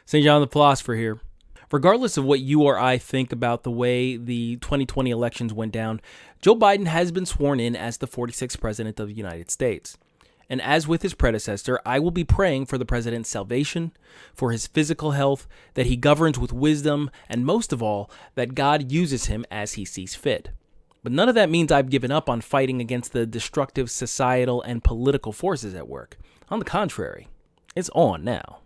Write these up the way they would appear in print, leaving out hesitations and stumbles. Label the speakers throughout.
Speaker 1: St. John the Philosopher here. Regardless of what you or I think about the way the 2020 elections went down, Joe Biden has been sworn in as the 46th president of the United States. And as with his predecessor, I will be praying for the president's salvation, for his physical health, that he governs with wisdom, and most of all, that God uses him as he sees fit. But none of that means I've given up on fighting against the destructive societal and political forces at work. On the contrary, it's on now.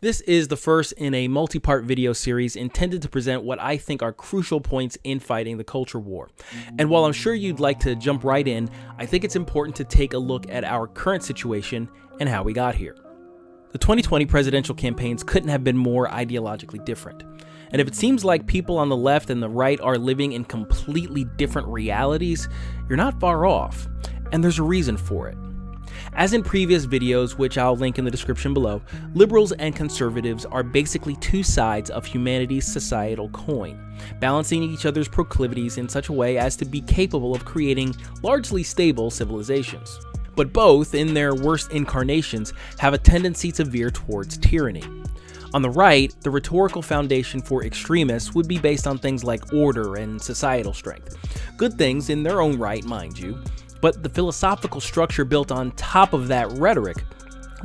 Speaker 1: This is the first in a multi-part video series intended to present what I think are crucial points in fighting the culture war. And while I'm sure you'd like to jump right in, I think it's important to take a look at our current situation and how we got here. The 2020 presidential campaigns couldn't have been more ideologically different. And if it seems like people on the left and the right are living in completely different realities, you're not far off. And there's a reason for it. As in previous videos, which I'll link in the description below, liberals and conservatives are basically two sides of humanity's societal coin, balancing each other's proclivities in such a way as to be capable of creating largely stable civilizations. But both, in their worst incarnations, have a tendency to veer towards tyranny. On the right, the rhetorical foundation for extremists would be based on things like order and societal strength. Good things in their own right, mind you. But the philosophical structure built on top of that rhetoric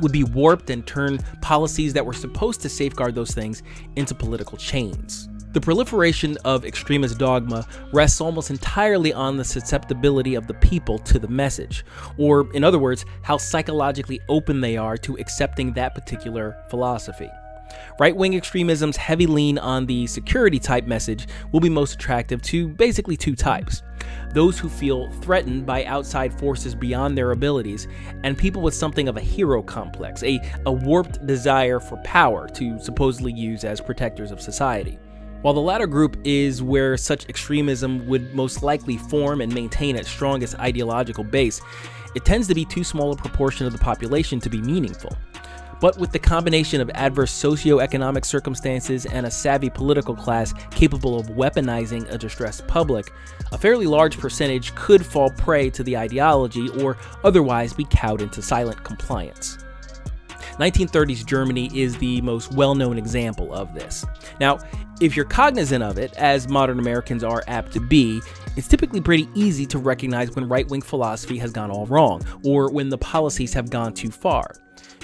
Speaker 1: would be warped and turn policies that were supposed to safeguard those things into political chains. The proliferation of extremist dogma rests almost entirely on the susceptibility of the people to the message, or in other words, how psychologically open they are to accepting that particular philosophy. Right-wing extremism's heavy lean on the security type message will be most attractive to basically two types: those who feel threatened by outside forces beyond their abilities, and people with something of a hero complex, a warped desire for power to supposedly use as protectors of society. While the latter group is where such extremism would most likely form and maintain its strongest ideological base, it tends to be too small a proportion of the population to be meaningful. But with the combination of adverse socioeconomic circumstances and a savvy political class capable of weaponizing a distressed public, a fairly large percentage could fall prey to the ideology or otherwise be cowed into silent compliance. 1930s Germany is the most well-known example of this. Now, if you're cognizant of it, as modern Americans are apt to be, it's typically pretty easy to recognize when right-wing philosophy has gone all wrong, or when the policies have gone too far.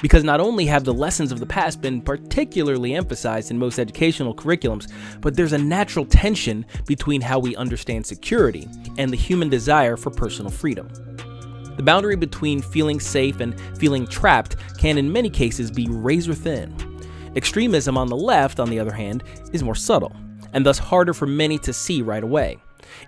Speaker 1: Because not only have the lessons of the past been particularly emphasized in most educational curriculums, but there's a natural tension between how we understand security and the human desire for personal freedom. The boundary between feeling safe and feeling trapped can in many cases be razor thin. Extremism on the left, on the other hand, is more subtle, and thus harder for many to see right away.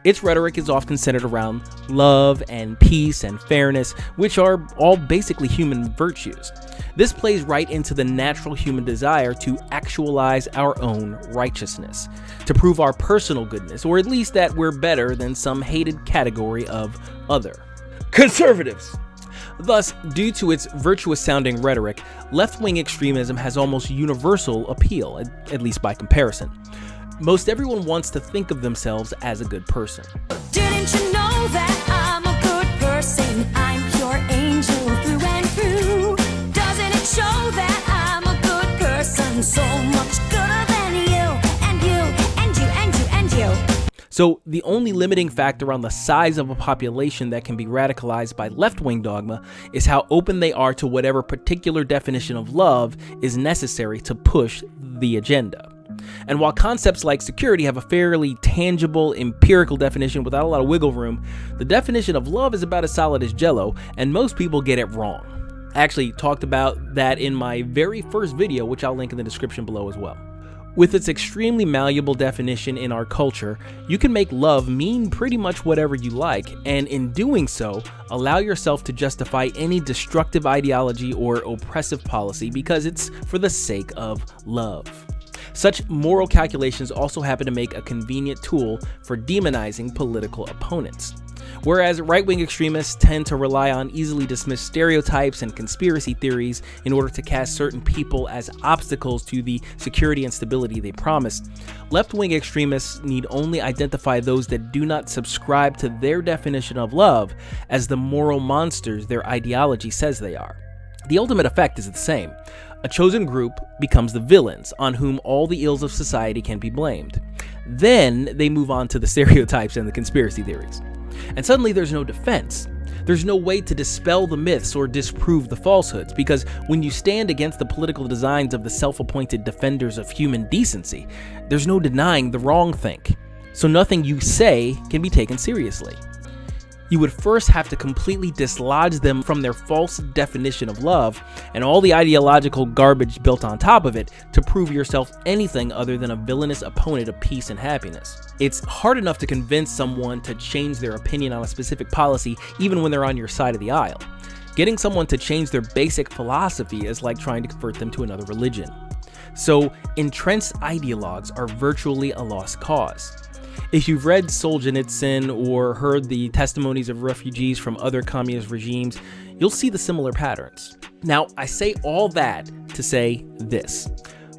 Speaker 1: Its rhetoric is often centered around love and peace and fairness, which are all basically human virtues. This plays right into the natural human desire to actualize our own righteousness, to prove our personal goodness, or at least that we're better than some hated category of other. Conservatives! Thus, due to its virtuous-sounding rhetoric, left-wing extremism has almost universal appeal, at least by comparison. Most everyone wants to think of themselves as a good person.
Speaker 2: Didn't you know that I'm a good person? I'm pure angel through and through. Doesn't it show that I'm a good person? So much gooder than you, and you, and you, and you, and you.
Speaker 1: So the only limiting factor on the size of a population that can be radicalized by left-wing dogma is how open they are to whatever particular definition of love is necessary to push the agenda. And while concepts like security have a fairly tangible, empirical definition without a lot of wiggle room, the definition of love is about as solid as Jell-O, and most people get it wrong. I actually talked about that in my very first video, which I'll link in the description below as well. With its extremely malleable definition in our culture, you can make love mean pretty much whatever you like, and in doing so, allow yourself to justify any destructive ideology or oppressive policy because it's for the sake of love. Such moral calculations also happen to make a convenient tool for demonizing political opponents. Whereas right-wing extremists tend to rely on easily dismissed stereotypes and conspiracy theories in order to cast certain people as obstacles to the security and stability they promise, left-wing extremists need only identify those that do not subscribe to their definition of love as the moral monsters their ideology says they are. The ultimate effect is the same. A chosen group becomes the villains on whom all the ills of society can be blamed. Then they move on to the stereotypes and the conspiracy theories. And suddenly there's no defense. There's no way to dispel the myths or disprove the falsehoods, because when you stand against the political designs of the self-appointed defenders of human decency, there's no denying the wrongthink. So nothing you say can be taken seriously. You would first have to completely dislodge them from their false definition of love and all the ideological garbage built on top of it to prove yourself anything other than a villainous opponent of peace and happiness. It's hard enough to convince someone to change their opinion on a specific policy even when they're on your side of the aisle. Getting someone to change their basic philosophy is like trying to convert them to another religion. So, entrenched ideologues are virtually a lost cause. If you've read Solzhenitsyn or heard the testimonies of refugees from other communist regimes, you'll see the similar patterns. Now, I say all that to say this.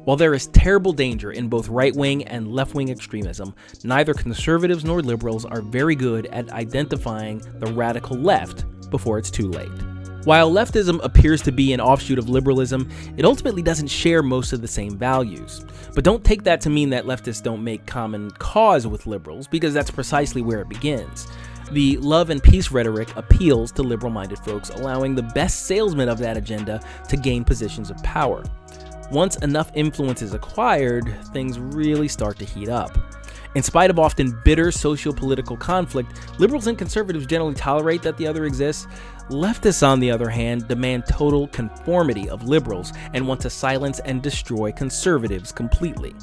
Speaker 1: While there is terrible danger in both right-wing and left-wing extremism, neither conservatives nor liberals are very good at identifying the radical left before it's too late. While leftism appears to be an offshoot of liberalism, it ultimately doesn't share most of the same values. But don't take that to mean that leftists don't make common cause with liberals, because that's precisely where it begins. The love and peace rhetoric appeals to liberal-minded folks, allowing the best salesmen of that agenda to gain positions of power. Once enough influence is acquired, things really start to heat up. In spite of often bitter socio-political conflict, liberals and conservatives generally tolerate that the other exists. Leftists, on the other hand, demand total conformity of liberals and want to silence and destroy conservatives completely.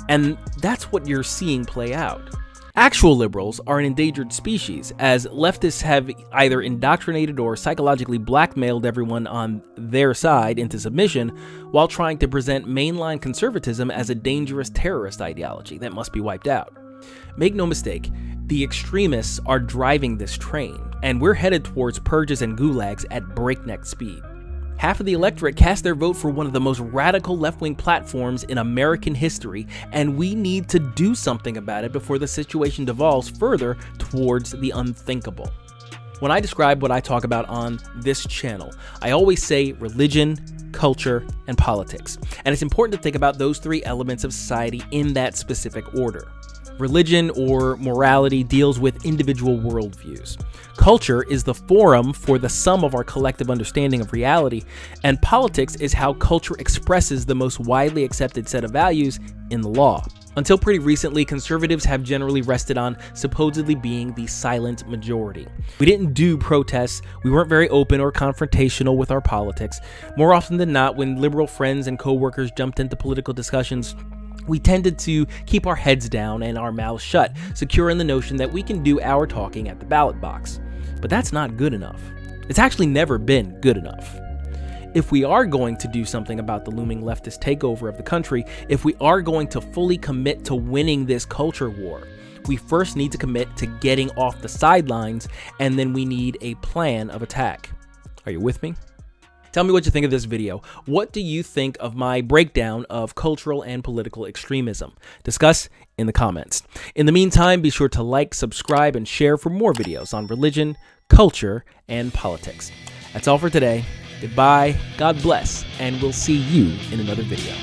Speaker 1: And that's what you're seeing play out. Actual liberals are an endangered species, as leftists have either indoctrinated or psychologically blackmailed everyone on their side into submission while trying to present mainline conservatism as a dangerous terrorist ideology that must be wiped out. Make no mistake, the extremists are driving this train, and we're headed towards purges and gulags at breakneck speed. Half of the electorate cast their vote for one of the most radical left-wing platforms in American history, and we need to do something about it before the situation devolves further towards the unthinkable. When I describe what I talk about on this channel, I always say religion, culture, and politics. And it's important to think about those three elements of society in that specific order. Religion or morality deals with individual worldviews. Culture is the forum for the sum of our collective understanding of reality, and politics is how culture expresses the most widely accepted set of values in the law. Until pretty recently, conservatives have generally rested on supposedly being the silent majority. We didn't do protests, we weren't very open or confrontational with our politics. More often than not, when liberal friends and co-workers jumped into political discussions, we tended to keep our heads down and our mouths shut, secure in the notion that we can do our talking at the ballot box. But that's not good enough. It's actually never been good enough. If we are going to do something about the looming leftist takeover of the country, if we are going to fully commit to winning this culture war, we first need to commit to getting off the sidelines, and then we need a plan of attack. Are you with me? Tell me what you think of this video. What do you think of my breakdown of cultural and political extremism? Discuss in the comments. In the meantime, be sure to like, subscribe, and share for more videos on religion, culture, and politics. That's all for today. Goodbye, God bless, and we'll see you in another video.